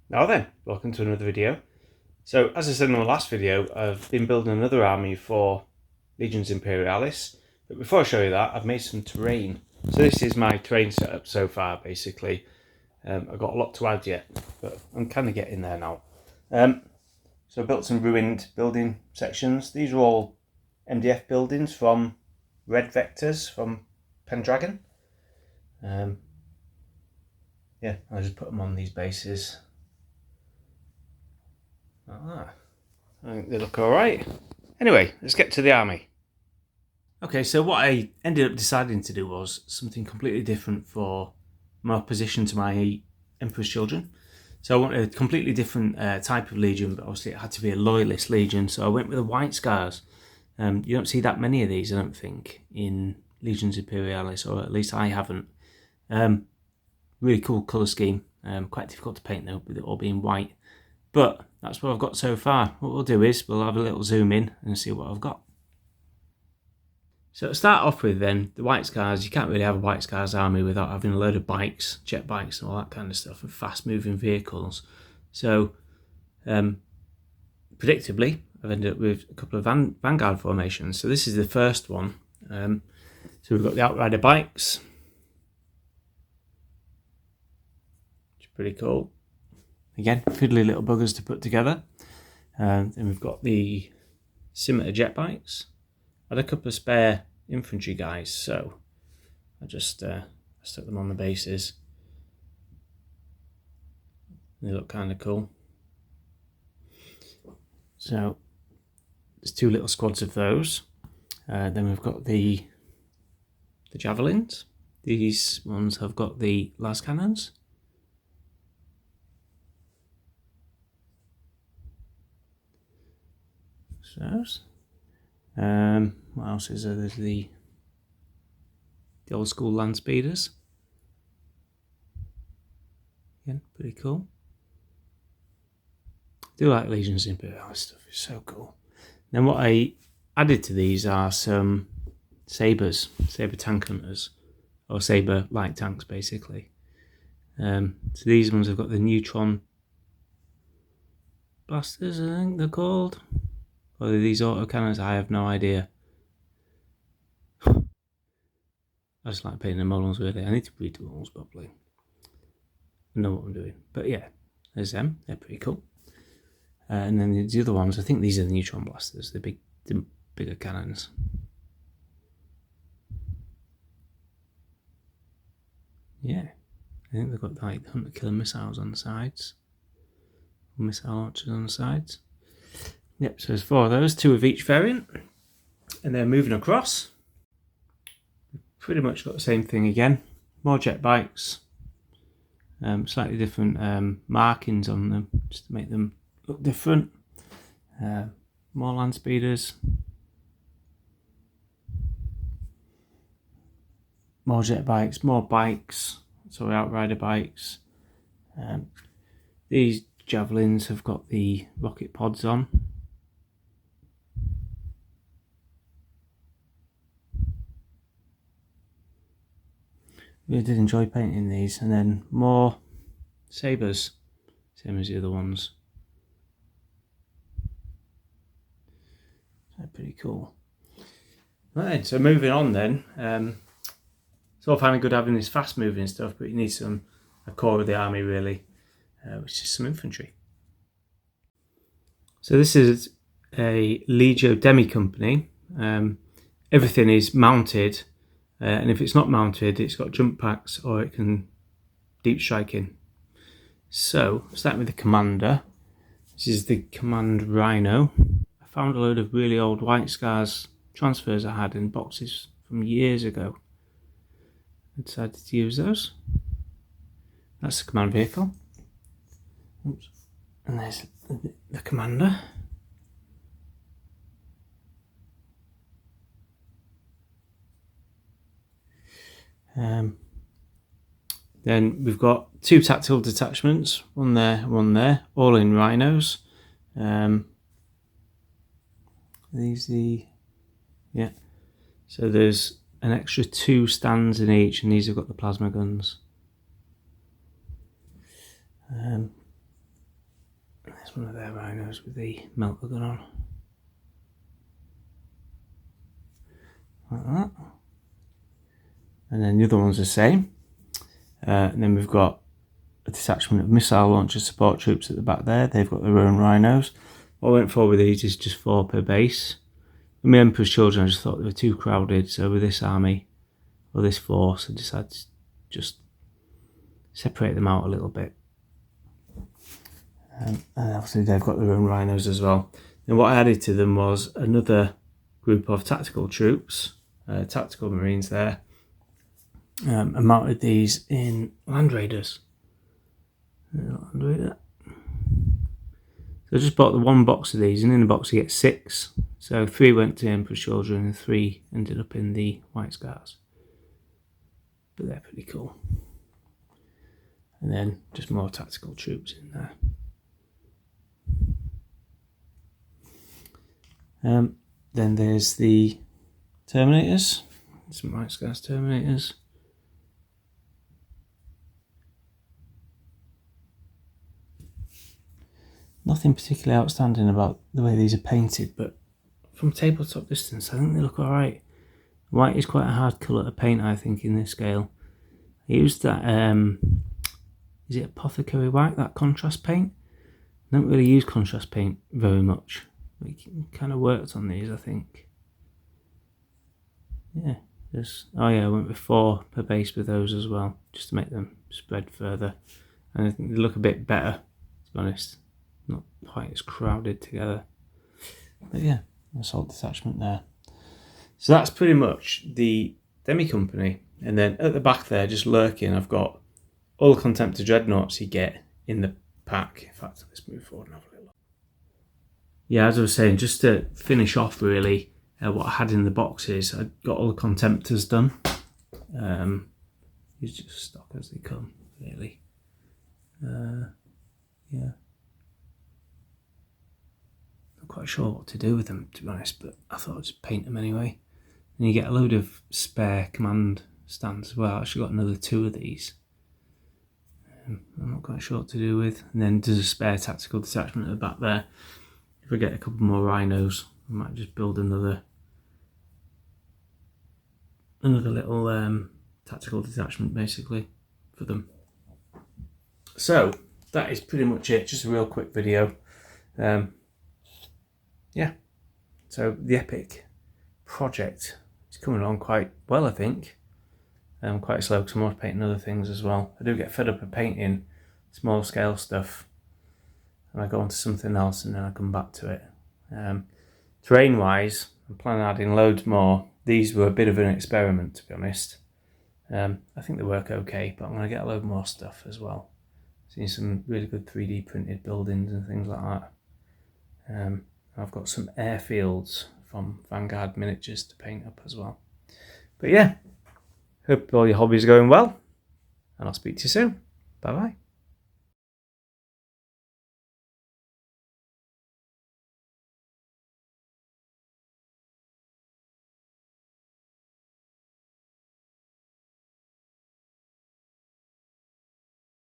Now then, welcome to another video. So as I said in the last video, I've been building another army for Legions Imperialis, but before I show you that, I've made some terrain. So this is my terrain setup so far, basically. I've got a lot to add yet, but I'm kind of getting there now. So I built some ruined building sections. These are all MDF buildings from red vectors from Pendragon. Yeah, I just put them on these bases. I think they look alright. Anyway, let's get to the army. Okay, so what I ended up deciding to do was something completely different for my opposition to my Emperor's Children. So I wanted a completely different type of legion, but obviously it had to be a loyalist legion, so I went with the White Scars. You don't see that many of these, I don't think, in Legions Imperialis, or at least I haven't. Really cool colour scheme, quite difficult to paint though, with it all being white. But that's what I've got so far. What we'll do is we'll have a little zoom in and see what I've got. So to start off with then, the White Scars, you can't really have a White Scars army without having a load of bikes, jet bikes and all that kind of stuff, and fast moving vehicles. So predictably, I've ended up with a couple of vanguard formations. So this is the first one. So we've got the Outrider bikes, which is pretty cool. Again, fiddly little buggers to put together. Then we've got the Scimitar jet bikes. I had a couple of spare infantry guys, so I just stuck them on the bases. They look kind of cool. So there's two little squads of those. Then we've got the javelins. These ones have got the las cannons. What else is there? There's the old school land speeders. Again, pretty cool. I do like Legions Imperialis stuff, it's so cool. Then what I added to these are some sabres, sabre tank hunters, or sabre light tanks basically. So these ones have got the neutron blasters, I think they're called. Or these autocannons, I have no idea. I just like painting the models really. I need to read the rules properly. I know what I'm doing. But yeah, there's them. They're pretty cool. And then the other ones, I think these are the neutron blasters, the bigger cannons. Yeah, I think they've got like hunter killer missiles on the sides. Missile launchers on the sides. Yep, so there's four of those, two of each variant. And then moving across, pretty much got the same thing again. More jet bikes, slightly different markings on them, just to make them look different. More land speeders. More jet bikes, more bikes, so outrider bikes. These javelins have got the rocket pods on. Really did enjoy painting these. And then more sabres, same as the other ones. They're pretty cool. Right, so moving on then. It's all fine and good having this fast moving stuff, but you need a core of the army really, which is some infantry. So this is a Legio Demi company. Everything is mounted. And if it's not mounted, it's got jump packs or it can deep strike in. So, starting with the commander. This is the Command Rhino. I found a load of really old White Scars transfers I had in boxes from years ago. I decided to use those. That's the command vehicle. Oops. And there's the commander. Then we've got two tactical detachments, one there, all in rhinos. Yeah. So there's an extra 2 stands in each, and these have got the plasma guns. That's one of their rhinos with the melter gun on. Like that. And then the other one's the same. And then we've got a detachment of missile launcher support troops at the back there. They've got their own rhinos. What I went for with these is just 4 per base. With my Emperor's Children, I just thought they were too crowded. So with this army, or this force, I decided to just separate them out a little bit. And obviously they've got their own rhinos as well. And what I added to them was another group of tactical troops, tactical marines there. I mounted these in Land Raiders. So I just bought the 1 box of these, and in the box you get 6. So 3 went to Emperor's Children and 3 ended up in the White Scars. But they're pretty cool. And then just more tactical troops in there. Then there's the Terminators. Some White Scars Terminators. Nothing particularly outstanding about the way these are painted, but from tabletop distance I think they look alright. White is quite a hard colour to paint, I think, in this scale. I used that, is it Apothecary White, that contrast paint? I don't really use contrast paint very much. It kind of worked on these, I think. Yeah, oh yeah, I went with 4 per base with those as well, just to make them spread further. And I think they look a bit better, to be honest. Not quite as crowded together. But yeah, assault detachment there. So that's pretty much the Demi Company. And then at the back there, just lurking, I've got all the Contemptor Dreadnoughts you get in the pack. In fact, let's move forward and have a little look. Yeah, as I was saying, just to finish off really, what I had in the boxes, I got all the Contemptors done. These just stock as they come, really. Yeah. Not quite sure what to do with them, to be honest, but I thought I'd just paint them anyway. And you get a load of spare command stands as well. I actually got another 2 of these. I'm not quite sure what to do with. And then there's a spare tactical detachment at the back there. If I get a couple more rhinos, I might just build another little tactical detachment basically for them. So that is pretty much it. Just a real quick video. Yeah. So the epic project is coming along quite well, I think. I'm quite slow because I'm always painting other things as well. I do get fed up of painting small scale stuff and I go on to something else and then I come back to it. Terrain wise, I'm planning on adding loads more. These were a bit of an experiment, to be honest. I think they work okay, but I'm going to get a load more stuff as well. Seen some really good 3D printed buildings and things like that. I've got some airfields from Vanguard miniatures to paint up as well. But yeah, hope all your hobbies are going well, and I'll speak to you soon. Bye bye.